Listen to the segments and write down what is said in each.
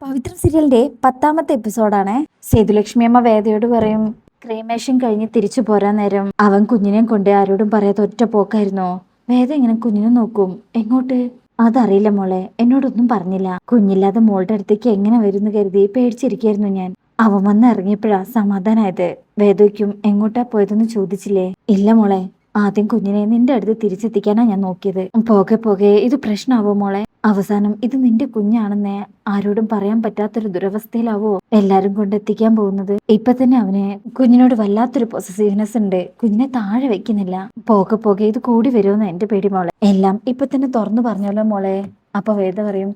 പവിത്ര സീരിയലിന്റെ 10ാമത്തെ എപ്പിസോഡാണ്. സേതുലക്ഷ്മി അമ്മ വേദയോട് പറയും, ക്രീമേഷൻ കഴിഞ്ഞ് തിരിച്ചു പോരാൻ നേരം അവൻ കുഞ്ഞിനെയും കൊണ്ട് ആരോടും പറയാത്ത ഒറ്റ പോക്കായിരുന്നു. വേദ ഇങ്ങനെ കുഞ്ഞിനെ നോക്കും. എങ്ങോട്ട്? അതറിയില്ല മോളെ, എന്നോടൊന്നും പറഞ്ഞില്ല. കുഞ്ഞില്ലാതെ മോളുടെ അടുത്തേക്ക് എങ്ങനെ വരുന്നു കരുതി പേടിച്ചിരിക്കായിരുന്നു ഞാൻ. അവൻ വന്ന് ഇറങ്ങിയപ്പോഴാ സമാധാനായത്. വേദയ്ക്കും എങ്ങോട്ടാ പോയതെന്ന് ചോദിച്ചില്ലേ? ഇല്ല മോളെ, ആദ്യം കുഞ്ഞിനെ നിന്റെ അടുത്ത് തിരിച്ചെത്തിക്കാനാ ഞാൻ നോക്കിയത്. പോകെ പോകെ ഇത് പ്രശ്നമാവോ മോളെ? അവസാനം ഇത് നിന്റെ കുഞ്ഞാണെന്ന് ആരോടും പറയാൻ പറ്റാത്തൊരു ദുരവസ്ഥയിലാവോ എല്ലാരും കൊണ്ടെത്തിക്കാൻ പോകുന്നത്? ഇപ്പൊ തന്നെ അവന് കുഞ്ഞിനോട് വല്ലാത്തൊരു പൊസസീവ്നെസ് ഉണ്ട്. കുഞ്ഞിനെ താഴെ വെക്കുന്നില്ല. പോകെ പോകെ ഇത് കൂടി വരുമെന്ന് എന്റെ പേടി മോളെ. എല്ലാം ഇപ്പൊ തന്നെ തുറന്നു പറഞ്ഞല്ലോ മോളെ. അപ്പൊ വേദ പറയും,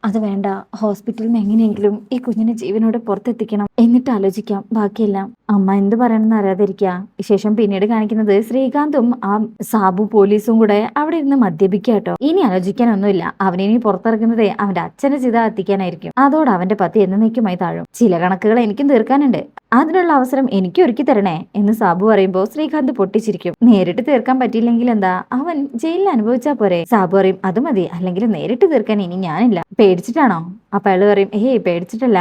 അത് വേണ്ട, ഹോസ്പിറ്റലിൽ നിന്ന് എങ്ങനെയെങ്കിലും ഈ കുഞ്ഞിനെ ജീവനോടെ പുറത്തെത്തിക്കണം, എന്നിട്ട് ആലോചിക്കാം ബാക്കിയെല്ലാം. അമ്മ എന്ത് പറയണമെന്ന് അറിയാതിരിക്കുക. ശേഷം പിന്നീട് കാണിക്കുന്നത് ശ്രീകാന്തും ആ സാബു പോലീസും കൂടെ അവിടെ ഇരുന്ന് മദ്യപിക്കാട്ടോ. ഇനി ആലോചിക്കാനൊന്നുമില്ല. അവനിനി പുറത്തിറങ്ങുന്നതേ അവന്റെ അച്ഛനെ ചിത എത്തിക്കാനായിരിക്കും. അതോടെ അവന്റെ പത്തി എന്നേക്കുമായി താഴും. ചില കണക്കുകൾ എനിക്കും തീർക്കാനുണ്ട്, അതിനുള്ള അവസരം എനിക്ക് ഒരുക്കി തരണേ എന്ന് സാബു പറയുമ്പോ ശ്രീകാന്ത് പൊട്ടിച്ചിരിക്കും. നേരിട്ട് തീർക്കാൻ പറ്റിയില്ലെങ്കിൽ എന്താ, അവൻ ജയിലിൽ അനുഭവിച്ചാ പോരെ? സാബു പറയും, അത് മതി, അല്ലെങ്കിൽ നേരിട്ട് തീർക്കാൻ ഇനി ഞാനില്ല. പേടിച്ചിട്ടാണോ? അപ്പൊ അയാള് പറയും, ഏയ് പേടിച്ചിട്ടല്ല,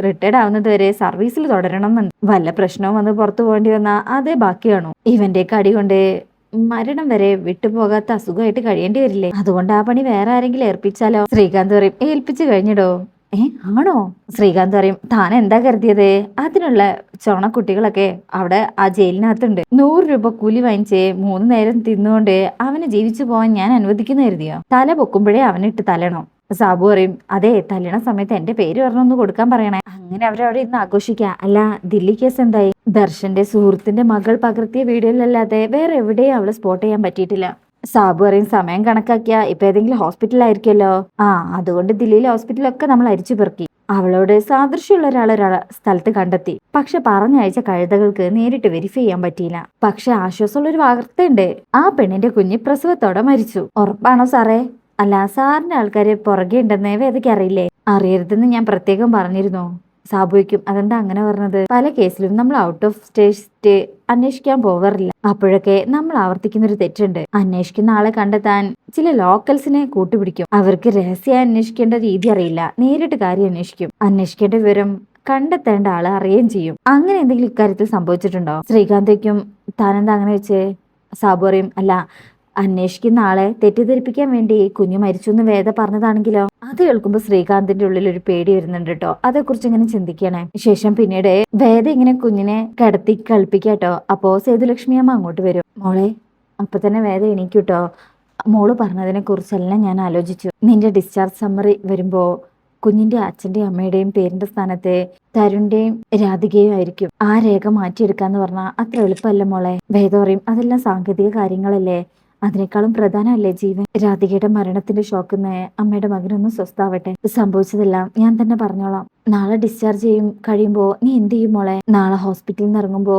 റിട്ടയർഡ് ആവുന്നത് വരെ സർവീസിൽ തുടരണം എന്നുണ്ട്. വല്ല പ്രശ്നവും വന്ന് പുറത്തു പോകേണ്ടി വന്നാ അതേ ബാക്കിയാണോ? ഇവന്റെ കടി കൊണ്ട് മരണം വരെ വിട്ടുപോകാത്ത അസുഖമായിട്ട് കഴിയേണ്ടി വരില്ലേ? അതുകൊണ്ട് ആ പണി വേറെ ആരെങ്കിലും ഏൽപ്പിച്ചാലോ? ശ്രീകാന്ത് പറയും, ഏൽപ്പിച്ചു കഴിഞ്ഞിടോ. ആണോ? ശ്രീകാന്ത് പറയും, താൻ എന്താ കരുതിയത്? അതിനുള്ള ചോണക്കുട്ടികളൊക്കെ അവിടെ ആ ജയിലിനകത്തുണ്ട്. 100 രൂപ കൂലി വാങ്ങിച്ച് 3 നേരം തിന്നുകൊണ്ട് അവന് ജീവിച്ചു പോവാൻ ഞാൻ അനുവദിക്കുന്ന കരുതിയോ? തല പൊക്കുമ്പോഴേ അവനിട്ട് തല്ലണോ? സാബു പറയും, അതെ, തല്ലണ സമയത്ത് എന്റെ പേര് പറഞ്ഞൊന്ന് കൊടുക്കാൻ പറയണേ. അങ്ങനെ അവരവിടെ ഇന്ന് ആഘോഷിക്കുക. അല്ല, ദില്ലി കേസ് എന്തായി? ദർശന്റെ സുഹൃത്തിന്റെ മകൾ പകർത്തിയ വീഡിയോയിലല്ലാതെ വേറെ എവിടെയും അവളെ സ്പോട്ട് ചെയ്യാൻ പറ്റിയിട്ടില്ല. സാബു പറയും, സമയം കണക്കാക്കിയ ഇപ്പൊ ഏതെങ്കിലും ഹോസ്പിറ്റലായിരിക്കുമല്ലോ. അതുകൊണ്ട് ദില്ലിയിലെ ഹോസ്പിറ്റലൊക്കെ നമ്മൾ അരിച്ചു പെറുക്കി അവളോട് സാദൃശ്യമുള്ള ഒരാളെ സ്ഥലത്ത് കണ്ടെത്തി. പക്ഷെ പറഞ്ഞയച്ച കഴുതകൾക്ക് നേരിട്ട് വെരിഫൈ ചെയ്യാൻ പറ്റിയില്ല. പക്ഷെ ആശ്വാസമുള്ള ഒരു വാർത്തയുണ്ട്, ആ പെണ്ണിന്റെ കുഞ്ഞ് പ്രസവത്തോടെ മരിച്ചു. ഉറപ്പാണോ സാറേ? അല്ല, സാറിന്റെ ആൾക്കാര് പുറകെ ഉണ്ടെന്ന് വേദയ്ക്ക് അറിയില്ലേ? അറിയരുതെന്ന് ഞാൻ പ്രത്യേകം പറഞ്ഞിരുന്നു. സാബുവിക്കും, അതെന്താ അങ്ങനെ പറഞ്ഞത്? പല കേസിലും നമ്മൾ ഔട്ട് ഓഫ് സ്റ്റേറ്റ് അന്വേഷിക്കാൻ പോകാറില്ല. അപ്പോഴൊക്കെ നമ്മൾ ആവർത്തിക്കുന്നൊരു തെറ്റുണ്ട്. അന്വേഷിക്കുന്ന ആളെ കണ്ടെത്താൻ ചില ലോക്കൽസിനെ കൂട്ടുപിടിക്കും. അവർക്ക് രഹസ്യം അന്വേഷിക്കേണ്ട രീതി അറിയില്ല, നേരിട്ട് കാര്യം അന്വേഷിക്കും. അന്വേഷിക്കേണ്ട വിവരം കണ്ടെത്തേണ്ട ആളെ അറിയുകയും ചെയ്യും. അങ്ങനെ എന്തെങ്കിലും ഇക്കാര്യത്തിൽ സംഭവിച്ചിട്ടുണ്ടോ? ശ്രീകാന്തയ്ക്കും, താനെന്താ അങ്ങനെ വെച്ചേ? സാബു പറയും, അല്ല, അന്വേഷിക്കുന്ന ആളെ തെറ്റിദ്ധരിപ്പിക്കാൻ വേണ്ടി കുഞ്ഞു മരിച്ചു എന്ന് വേദ പറഞ്ഞതാണെങ്കിലോ? അത് കേൾക്കുമ്പോ ശ്രീകാന്തിന്റെ ഉള്ളിൽ ഒരു പേടി വരുന്നുണ്ട് കേട്ടോ. അതേക്കുറിച്ച് ഇങ്ങനെ ചിന്തിക്കണേ. ശേഷം പിന്നീട് വേദ ഇങ്ങനെ കുഞ്ഞിനെ കിടത്തി കളിപ്പിക്കാട്ടോ. അപ്പോ സേതുലക്ഷ്മി അമ്മ അങ്ങോട്ട് വരും. മോളെ, അപ്പൊ തന്നെ വേദ എണീക്കൂട്ടോ. മോള് പറഞ്ഞതിനെ കുറിച്ചെല്ലാം ഞാൻ ആലോചിച്ചു. നിന്റെ ഡിസ്ചാർജ് സമ്മറി വരുമ്പോ കുഞ്ഞിന്റെ അച്ഛന്റെയും അമ്മയുടെയും പേരിന്റെ സ്ഥാനത്ത് തരുണിന്റെയും രാധികയും ആയിരിക്കും. ആ രേഖ മാറ്റിയെടുക്കാന്ന് പറഞ്ഞാൽ അത്ര എളുപ്പമല്ല മോളെ. വേദ പറയും, അതെല്ലാം സാങ്കേതിക കാര്യങ്ങളല്ലേ, അതിനേക്കാളും പ്രധാനമല്ലേ ജീവൻ. രാധികയുടെ മരണത്തിന്റെ ഷോക്കിന്ന് അമ്മയുടെ മകനൊന്നും സ്വസ്ഥാവട്ടെ. സംഭവിച്ചതെല്ലാം ഞാൻ തന്നെ പറഞ്ഞോളാം. നാളെ ഡിസ്ചാർജ് കഴിയുമ്പോ നീ എന്ത് ചെയ്യും മോളെ? നാളെ ഹോസ്പിറ്റലിൽ നിന്ന് ഇറങ്ങുമ്പോ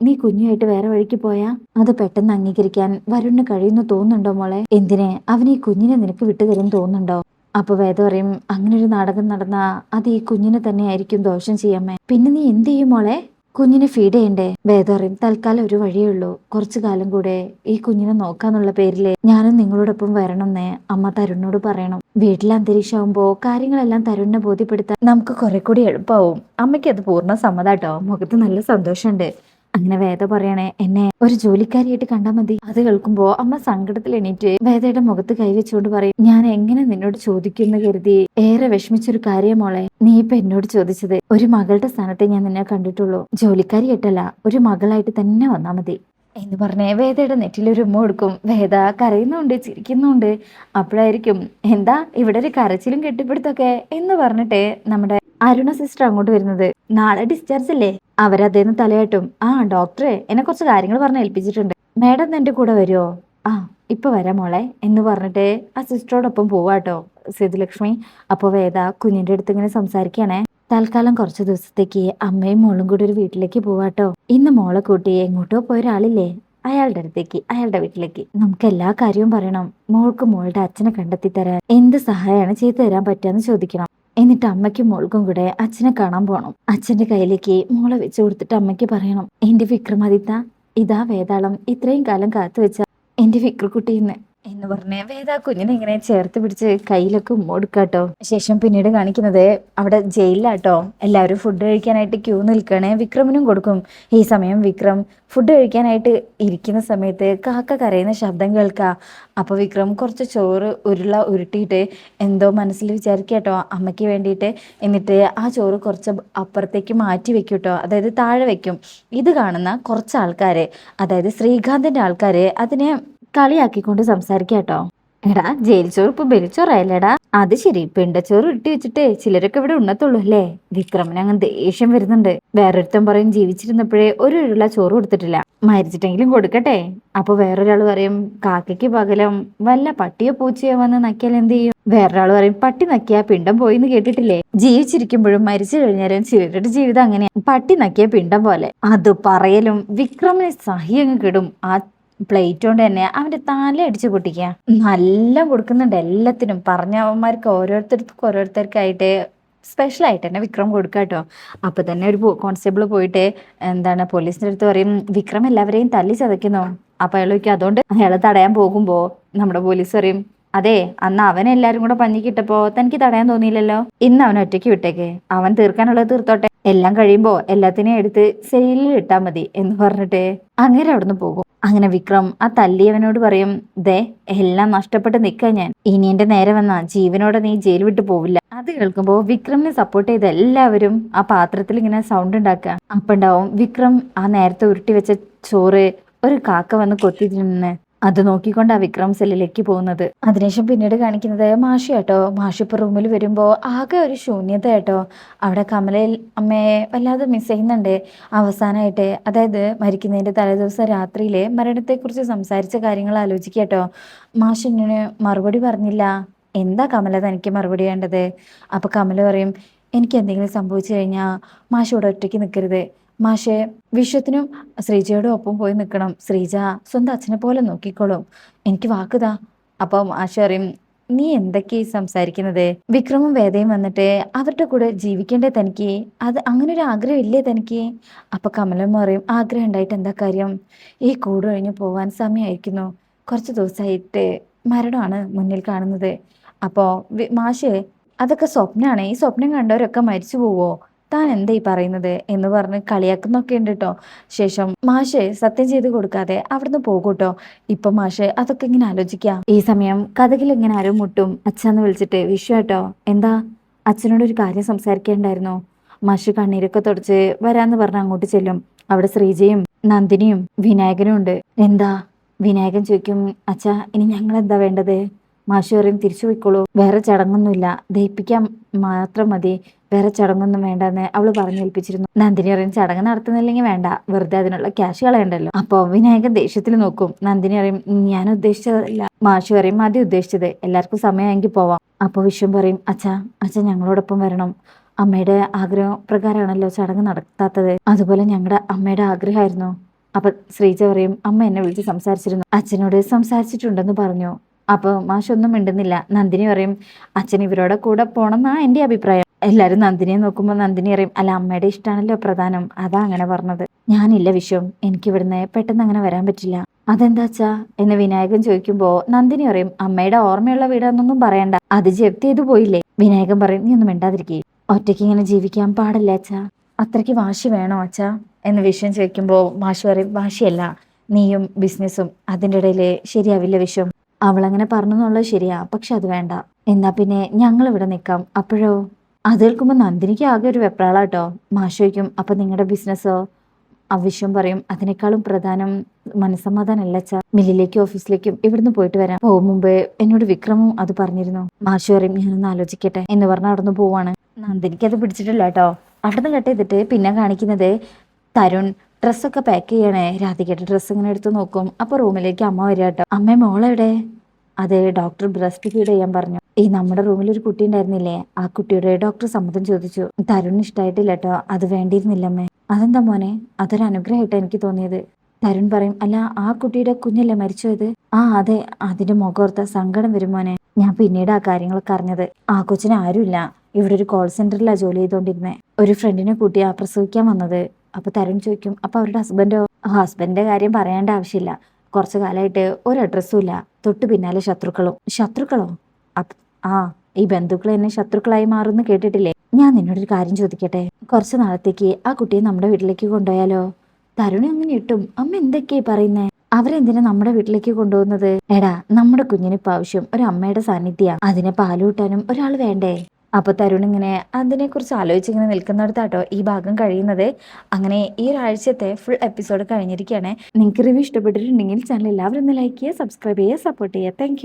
നീ കുഞ്ഞുമായിട്ട് വേറെ വഴിക്ക് പോയാ അത് പെട്ടെന്ന് അംഗീകരിക്കാൻ വരുണിന് കഴിയുന്നു തോന്നുന്നുണ്ടോ മോളെ? എന്തിനെ അവൻ ഈ കുഞ്ഞിനെ നിനക്ക് വിട്ടുതരും തോന്നുന്നുണ്ടോ? അപ്പൊ വേദ പറയും, അങ്ങനെ ഒരു നാടകം നടന്നാ അത് ഈ കുഞ്ഞിനെ തന്നെ ആയിരിക്കും ദോഷം ചെയ്യാമേ. പിന്നെ നീ എന്ത് ചെയ്യും മോളെ? കുഞ്ഞിനെ ഫീഡ് ചെയ്യണ്ടേ? വേദ പറയും, തൽക്കാലം ഒരു വഴിയേ ഉള്ളൂ. കുറച്ചു കാലം കൂടെ ഈ കുഞ്ഞിനെ നോക്കാന്നുള്ള പേരില് ഞാനും നിങ്ങളോടൊപ്പം വരണമെന്ന് അമ്മ തരുണിനോട് പറയണം. വീട്ടിലെ അന്തരീക്ഷമാകുമ്പോ കാര്യങ്ങളെല്ലാം തരുണിനെ ബോധ്യപ്പെടുത്താൻ നമുക്ക് കുറെ കൂടി എളുപ്പമാവും. അമ്മയ്ക്ക് അത് പൂർണ്ണ സമ്മതാട്ടോ. മുഖത്ത് നല്ല സന്തോഷമുണ്ട്. അങ്ങനെ വേദ പറയണേ, എന്നെ ഒരു ജോലിക്കാരിയായിട്ട് കണ്ടാൽ മതി. അത് കേൾക്കുമ്പോ അമ്മ സങ്കടത്തിൽ എണീറ്റ് വേദയുടെ മുഖത്ത് കൈവച്ചുകൊണ്ട് പറയും, ഞാൻ എങ്ങനെ നിന്നോട് ചോദിക്കുന്ന കരുതി ഏറെ വിഷമിച്ചൊരു കാര്യം മോളെ. നീ ഇപ്പൊ എന്നോട് ചോദിച്ചത്. ഒരു മകളുടെ സ്ഥാനത്തെ ഞാൻ നിന്നെ കണ്ടിട്ടുള്ളൂ. ജോലിക്കാരിയായിട്ടല്ല, ഒരു മകളായിട്ട് തന്നെ വന്നാ മതി എന്ന് പറഞ്ഞേ വേദയുടെ നെറ്റിലൊരു ഉമ്മ കൊടുക്കും. വേദ കരയുന്നുണ്ട്, ചിരിക്കുന്നുണ്ട്. അപ്പോഴായിരിക്കും, എന്താ ഇവിടെ ഒരു കരച്ചിലും കെട്ടിപ്പിടുത്തൊക്കെ എന്ന് പറഞ്ഞിട്ട് നമ്മുടെ അരുണ സിസ്റ്റർ അങ്ങോട്ട് വരുന്നത്. നാളെ ഡിസ്ചാർജ് അല്ലേ? അവരതേന്ന് തലയാട്ടും. ഡോക്ടറെ എന്നെ കുറച്ച് കാര്യങ്ങൾ പറഞ്ഞ് ഏൽപ്പിച്ചിട്ടുണ്ട്. മാഡം എന്റെ കൂടെ വരുമോ? ഇപ്പൊ വരാം മോളെ എന്ന് പറഞ്ഞിട്ട് ആ സിസ്റ്ററോടൊപ്പം പോവാട്ടോ സേതുലക്ഷ്മി. അപ്പൊ വേദ കുഞ്ഞിന്റെ അടുത്ത് ഇങ്ങനെ സംസാരിക്കുകയാണേ. തൽക്കാലം കുറച്ച് ദിവസത്തേക്ക് അമ്മയും മോളും കൂടി ഒരു വീട്ടിലേക്ക് പോവാട്ടോ. ഇന്ന് മോളെ കൂട്ടി എങ്ങോട്ടോ പോയ ഒരാളില്ലേ, അയാളുടെ അടുത്തേക്ക്, അയാളുടെ വീട്ടിലേക്ക്. നമുക്ക് എല്ലാ കാര്യവും പറയണം. മോൾക്ക് മോളുടെ അച്ഛനെ കണ്ടെത്തി തരാൻ എന്ത് സഹായമാണ് ചെയ്തു തരാൻ പറ്റുകയെന്ന് ചോദിക്കണം. എന്നിട്ട് അമ്മയ്ക്കും മോൾക്കും കൂടെ അച്ഛനെ കാണാൻ പോണം. അച്ഛന്റെ കയ്യിലേക്ക് മോളെ വെച്ച് കൊടുത്തിട്ട് അമ്മയ്ക്ക് പറയണം, എന്റെ വിക്രമാദിത്യ, ഇതാ വേതാളം ഇത്രയും കാലം കാത്തു വെച്ച എന്റെ വിക്രക്കുട്ടിന്ന്. എന്ന് പറഞ്ഞ് വേദ ആ കുഞ്ഞിനെ ഇങ്ങനെ ചേർത്ത് പിടിച്ച് കയ്യിലൊക്കെ കൊടുക്കാട്ടോ. ശേഷം പിന്നീട് കാണിക്കുന്നത് അവിടെ ജയിലിലാട്ടോ. എല്ലാവരും ഫുഡ് കഴിക്കാനായിട്ട് ക്യൂ നിൽക്കണേ. വിക്രമിനും കൊടുക്കും. ഈ സമയം വിക്രം ഫുഡ് കഴിക്കാനായിട്ട് ഇരിക്കുന്ന സമയത്ത് കാക്ക കരയുന്ന ശബ്ദം കേൾക്കാം. അപ്പോൾ വിക്രം കുറച്ച് ചോറ് ഉരുട്ടിയിട്ട് എന്തോ മനസ്സിൽ വിചാരിക്കട്ടോ അമ്മയ്ക്ക് വേണ്ടിയിട്ട്. എന്നിട്ട് ആ ചോറ് കുറച്ച് അപ്പുറത്തേക്ക് മാറ്റി വെക്കും കേട്ടോ, അതായത് താഴെ വെക്കും. ഇത് കാണുന്ന കുറച്ച് ആൾക്കാർ, അതായത് ശ്രീകാന്തിൻ്റെ ആൾക്കാർ അതിനെ കളിയാക്കിക്കൊണ്ട് സംസാരിക്കാട്ടോ. എടാ ജയിൽ ചോറ് ഇപ്പൊ ബലിച്ചോറായല്ലേടാ. അത് ശരി, പിണ്ടച്ചോറ് ഇട്ടി വെച്ചിട്ട് ചിലരൊക്കെ ഇവിടെ ഉണ്ണത്തുള്ളൂ അല്ലേ. വിക്രമന് അങ്ങ് ദേഷ്യം വരുന്നുണ്ട്. വേറൊരുത്തൻ പറയും ജീവിച്ചിരുന്നപ്പോഴേ ഒരു ഉരുള ചോറ് കൊടുത്തിട്ടില്ല, മരിച്ചിട്ടെങ്കിലും കൊടുക്കട്ടെ. അപ്പൊ വേറൊരാൾ പറയും കാക്കയ്ക്ക് പകരം വല്ല പട്ടിയോ പൂച്ചയോ വന്ന് നക്കിയാൽ എന്ത് ചെയ്യും. വേറൊരാൾ പറയും പട്ടി നക്കിയാ പിണ്ടം പോയിന്ന് കേട്ടിട്ടില്ലേ. ജീവിച്ചിരിക്കുമ്പോഴും മരിച്ചു കഴിഞ്ഞാലും ചിലരുടെ ജീവിതം അങ്ങനെയാ, പട്ടി നക്കിയ പിണ്ടം പോലെ. അത് പറയലും വിക്രമിന് സഹി അങ്ങ് കിടും. ആ പ്ലേറ്റ് കൊണ്ട് തന്നെ അവന്റെ തല അടിച്ചു പൊട്ടിക്കുക. നല്ല കൊടുക്കുന്നുണ്ട് എല്ലാത്തിനും. പറഞ്ഞവന്മാർക്ക് ഓരോരുത്തർക്കായിട്ട് സ്പെഷ്യൽ ആയിട്ട് തന്നെ വിക്രം കൊടുക്കുക കേട്ടോ. അപ്പൊ തന്നെ ഒരു കോൺസ്റ്റബിൾ പോയിട്ട് പോലീസിന്റെ അടുത്ത് പറയും വിക്രം എല്ലാവരെയും തല്ലി ചതയ്ക്കുന്നു. അപ്പൊ അയാൾ ചോദിക്കും അതുകൊണ്ട് അയാളെ തടയാൻ പോകുമ്പോ നമ്മുടെ പോലീസ് പറയും അതെ അന്ന് അവനെല്ലാരും കൂടെ പഞ്ഞിക്കിട്ടപ്പോ തനിക്ക് തടയാൻ തോന്നിയില്ലല്ലോ, ഇന്ന് അവൻ ഒറ്റയ്ക്ക് വിട്ടേക്ക്, അവൻ തീർക്കാനുള്ളത് തീർത്തോട്ടെ, എല്ലാം കഴിയുമ്പോ എല്ലാത്തിനെയും എടുത്ത് സെയിലിൽ ഇട്ടാ മതി എന്ന് പറഞ്ഞിട്ട് അങ്ങനെ അവിടുന്ന് പോകും. അങ്ങനെ വിക്രം ആ തല്ലിയവനോട് പറയും ദേ എല്ലാം നഷ്ടപ്പെട്ട് നിൽക്കാൻ ഞാൻ, ഇനി എന്റെ നേരെ വന്നാ ജീവനോടെ നീ ജയിൽ വിട്ടു പോവില്ല. അത് കേൾക്കുമ്പോ വിക്രമിനെ സപ്പോർട്ട് ചെയ്ത് എല്ലാവരും ആ പാത്രത്തിൽ ഇങ്ങനെ സൗണ്ട് ഉണ്ടാക്കുക. അപ്പണ്ടാവും വിക്രം ആ നേരത്തെ ഉരുട്ടി വെച്ച ചോറ് ഒരു കാക്ക വന്ന് കൊത്തി തിന്ന്. അത് നോക്കിക്കൊണ്ട് ആ വിക്രം സെല്ലിലേക്ക് പോകുന്നത്. അതിനുശേഷം പിന്നീട് കാണിക്കുന്നത് മാഷി കേട്ടോ. മാഷി ഇപ്പൊ റൂമിൽ വരുമ്പോ ആകെ ഒരു ശൂന്യത കേട്ടോ. അവിടെ കമലയിൽ അമ്മയെ വല്ലാതെ മിസ് ചെയ്യുന്നുണ്ട്. അവസാനമായിട്ട് അതായത് മരിക്കുന്നതിന്റെ തലേദിവസം രാത്രിയിലെ മരണത്തെക്കുറിച്ച് സംസാരിച്ച കാര്യങ്ങൾ ആലോചിക്കുക കേട്ടോ. മാഷിന് മറുപടി പറഞ്ഞില്ല. എന്താ കമല തനിക്ക് മറുപടി വേണ്ടത്? അപ്പൊ കമല പറയും എനിക്ക് എന്തെങ്കിലും സംഭവിച്ചു കഴിഞ്ഞാൽ മാഷ് ഇവിടെ ഒറ്റയ്ക്ക് നിൽക്കരുത്, മാഷെ വിശ്വത്തിനും ശ്രീജയുടെ ഒപ്പം പോയി നിൽക്കണം, ശ്രീജ സ്വന്തം അച്ഛനെ പോലെ നോക്കിക്കോളും, എനിക്ക് വാക്കുതാ. അപ്പൊ മാഷ് പറയും നീ എന്തൊക്കെയാ സംസാരിക്കുന്നത്? വിക്രമും വേദയും വന്നിട്ട് അവരുടെ കൂടെ ജീവിക്കേണ്ടേ തനിക്ക്? അത് അങ്ങനെ ഒരു ആഗ്രഹം ഇല്ലേ തനിക്ക്? അപ്പൊ കമലമ്മ പറയും ആഗ്രഹം ഉണ്ടായിട്ട് എന്താ കാര്യം, ഈ കൂട് കഴിഞ്ഞ് പോവാൻ സമയമായിരിക്കുന്നു, കുറച്ച് ദിവസമായിട്ട് മരണമാണ് മുന്നിൽ കാണുന്നത്. അപ്പോ മാഷ് അതൊക്കെ സ്വപ്നമാണ്, ഈ സ്വപ്നം കണ്ടവരൊക്കെ മരിച്ചു പോവോ, താൻ എന്താ ഈ പറയുന്നത് എന്ന് പറഞ്ഞ് കളിയാക്കുന്നൊക്കെ ഉണ്ട് കേട്ടോ. ശേഷം മാഷ് സത്യം ചെയ്ത് കൊടുക്കാതെ അവിടുന്ന് പോകൂട്ടോ. ഇപ്പൊ മാഷ് അതൊക്കെ ഇങ്ങനെ ആലോചിക്കുക. ഈ സമയം കഥകിൽ ഇങ്ങനെ ആരും മുട്ടും. അച്ഛന്ന് വിളിച്ചിട്ട് വിഷുവാട്ടോ, എന്താ? അച്ഛനോട് ഒരു കാര്യം സംസാരിക്കേണ്ടായിരുന്നു. മാഷ് കണ്ണീരൊക്കെ തുടച്ച് വരാന്ന് പറഞ്ഞ് അങ്ങോട്ട് ചെല്ലും. അവിടെ ശ്രീജയും നന്ദിനിയും വിനായകനും ഉണ്ട്. എന്താ? വിനായകൻ ചോദിക്കും അച്ഛാ ഇനി ഞങ്ങൾ എന്താ വേണ്ടത്? മാഷ് പറയും തിരിച്ചു പോയിക്കോളൂ, വേറെ ചടങ്ങൊന്നുമില്ല, ദഹിപ്പിക്കാൻ മാത്രം മതി, വേറെ ചടങ്ങൊന്നും വേണ്ടെന്ന് അവള് പറഞ്ഞേൽപ്പിച്ചിരുന്നു. നന്ദിനി പറയും ചടങ്ങ് നടത്തുന്നില്ലെങ്കിൽ വേണ്ട, വെറുതെ അതിനുള്ള ക്യാഷ് കളയണ്ടല്ലോ. അപ്പൊ വിനായകൻ ദേഷ്യത്തിൽ നോക്കും. നന്ദിനി പറയും ഞാൻ ഉദ്ദേശിച്ചതല്ല. മാഷ് പറയും മതി ഉദ്ദേശിച്ചത്, എല്ലാവർക്കും സമയമെങ്കിൽ പോവാം. അപ്പൊ വിശ്വം പറയും അച്ഛാ ഞങ്ങളോടൊപ്പം വരണം, അമ്മയുടെ ആഗ്രഹം പ്രകാരമാണല്ലോ ചടങ്ങ് നടത്താത്തത്, അതുപോലെ ഞങ്ങളുടെ അമ്മയുടെ ആഗ്രഹമായിരുന്നു. അപ്പൊ ശ്രീജ പറയും അമ്മ എന്നെ വിളിച്ച് സംസാരിച്ചിരുന്നു, അച്ഛനോട് സംസാരിച്ചിട്ടുണ്ടെന്ന് പറഞ്ഞു. അപ്പൊ മാഷൊന്നും മിണ്ടുന്നില്ല. നന്ദിനി പറയും അച്ഛൻ ഇവരോടെ കൂടെ പോണെന്നാ എന്റെ അഭിപ്രായം. എല്ലാരും നന്ദിനിയെ നോക്കുമ്പോൾ നന്ദിനി പറയും അല്ല അമ്മയുടെ ഇഷ്ടമാണല്ലോ പ്രധാനം, അതാ അങ്ങനെ പറഞ്ഞത്. ഞാനില്ല വിശ്വം, എനിക്ക് ഇവിടുന്ന് പെട്ടെന്ന് അങ്ങനെ വരാൻ പറ്റില്ല. അതെന്താച്ചാ എന്ന് വിനായകൻ ചോദിക്കുമ്പോ നന്ദിനി പറയും അമ്മയുടെ ഓർമ്മയുള്ള വീടാന്നൊന്നും പറയണ്ട, അത് ജപ്തി ചെയ്തു പോയില്ലേ. വിനായകൻ പറയും നീ ഒന്നും മിണ്ടാതിരിക്കേ, ഒറ്റയ്ക്ക് ഇങ്ങനെ ജീവിക്കാൻ പാടില്ല അച്ഛാ, അത്രയ്ക്ക് വാശി വേണോ അച്ഛാ എന്ന് വിശ്വം ചോദിക്കുമ്പോ മാഷ് പറയും വാശിയല്ല, നീയും ബിസിനസ്സും അതിൻ്റെ ഇടയില് ശരിയാവില്ല വിശ്വം. അവളങ്ങനെ പറഞ്ഞു എന്നുള്ളത് ശരിയാ, പക്ഷെ അത് വേണ്ട. എന്നാ പിന്നെ ഞങ്ങൾ ഇവിടെ നിൽക്കാം. അപ്പോഴോ? അത് കേൾക്കുമ്പോൾ നന്ദിനിക്ക് ആകെ ഒരു വെപ്രാളാട്ടോ. മാഷ് ചോദിക്കും അപ്പൊ നിങ്ങളുടെ ബിസിനസ്സോ? അവിശ്വം പറയും അതിനേക്കാളും പ്രധാനം മനസ്സമാധാനമല്ല അച്ഛാ, മില്ലിലേക്കും ഓഫീസിലേക്കും ഇവിടുന്ന് പോയിട്ട് വരാം. പോകും മുമ്പ് എന്നോട് വിക്രമും അത് പറഞ്ഞിരുന്നു. മാഷ് പറയും ഞാനൊന്ന് ആലോചിക്കട്ടെ എന്ന് പറഞ്ഞ് നടന്നു പോവാണ്. നന്ദിനിക്ക് അത് പിടിച്ചിട്ടില്ല കേട്ടോ. അവിടുന്ന് കട്ട് ചെയ്തിട്ട് പിന്നെ കാണിക്കുന്നത് തരുൺ ഡ്രസ്സൊക്കെ പാക്ക് ചെയ്യണേ. രാധികയുടെ ഡ്രസ്സ് ഇങ്ങനെ എടുത്ത് നോക്കും. അപ്പൊ റൂമിലേക്ക് അമ്മ വരിക കേട്ടോ. അമ്മ മോളെവിടെ? അതെ ഡോക്ടർ ബ്രസ്റ്റ് ഫീഡ് ചെയ്യാൻ പറഞ്ഞു. ഈ നമ്മുടെ റൂമിൽ ഒരു കുട്ടി ഉണ്ടായിരുന്നില്ലേ, ആ കുട്ടിയുടെ ഡോക്ടർ സമ്മതം ചോദിച്ചു. തരുണിന് ഇഷ്ടമായിട്ടില്ല കേട്ടോ, അത് വേണ്ടിയിരുന്നില്ല അമ്മേ. അതെന്താ മോനെ? അതൊരു അനുഗ്രഹമായിട്ട് എനിക്ക് തോന്നിയത്. തരുൺ പറയും അല്ല ആ കുട്ടിയുടെ കുഞ്ഞല്ലേ മരിച്ചത്? ആ അതെ, അതിന്റെ മുഖോർത്ത സങ്കടം വരും മോനെ. ഞാൻ പിന്നീട് ആ കാര്യങ്ങളൊക്കെ അറിഞ്ഞത്. ആ കൊച്ചിന് ആരുമില്ല, ഇവിടെ ഒരു കോൾ സെന്ററിലാണ് ജോലി ചെയ്തോണ്ടിരുന്നേ. ഒരു ഫ്രണ്ടിനെ കൂട്ടിയാ പ്രസവിക്കാൻ വന്നത്. അപ്പൊ തരുൺ ചോദിക്കും അപ്പൊ അവരുടെ ഹസ്ബൻഡോ? ഹസ്ബൻഡിന്റെ കാര്യം പറയേണ്ട ആവശ്യമില്ല, കുറച്ചു കാലമായിട്ട് ഒരു അഡ്രസ്സും ഇല്ല, തൊട്ടു പിന്നാലെ ശത്രുക്കളോ? ആ, ഈ ബന്ധുക്കൾ എന്നെ ശത്രുക്കളായി മാറുമെന്ന് കേട്ടിട്ടില്ലേ? ഞാൻ നിന്നോടൊരു കാര്യം ചോദിക്കട്ടെ? കുറച്ച് നാളത്തേക്ക് ആ കുട്ടിയെ നമ്മുടെ വീട്ടിലേക്ക് കൊണ്ടുപോയാലോ? തരുണി അങ്ങനെ ഇട്ടും അമ്മ എന്തൊക്കെയാ പറയുന്നേ? അവരെന്തിനാ നമ്മുടെ വീട്ടിലേക്ക് കൊണ്ടുപോകുന്നത്? എടാ, നമ്മുടെ കുഞ്ഞിനിപ്പോ ആവശ്യം ഒരു അമ്മയുടെ സാന്നിധ്യ. അതിനെ പാലൂട്ടാനും ഒരാൾ വേണ്ടേ? അപ്പൊ തരുൺ ഇങ്ങനെ അതിനെക്കുറിച്ച് ആലോചിച്ചിങ്ങനെ നിൽക്കുന്നിടത്താട്ടോ ഈ ഭാഗം കഴിയുന്നത്. അങ്ങനെ ഈ ഒരാഴ്ചത്തെ ഫുൾ എപ്പിസോഡ് കഴിഞ്ഞിരിക്കുകയാണ്. നിങ്ങൾക്ക് റിവ്യൂ ഇഷ്ടപ്പെട്ടിട്ടുണ്ടെങ്കിൽ ചാനൽ എല്ലാവരും ഒന്ന് ലൈക്ക് ചെയ്യുക, സബ്സ്ക്രൈബ് ചെയ്യുക, സപ്പോർട്ട് ചെയ്യുക. താങ്ക്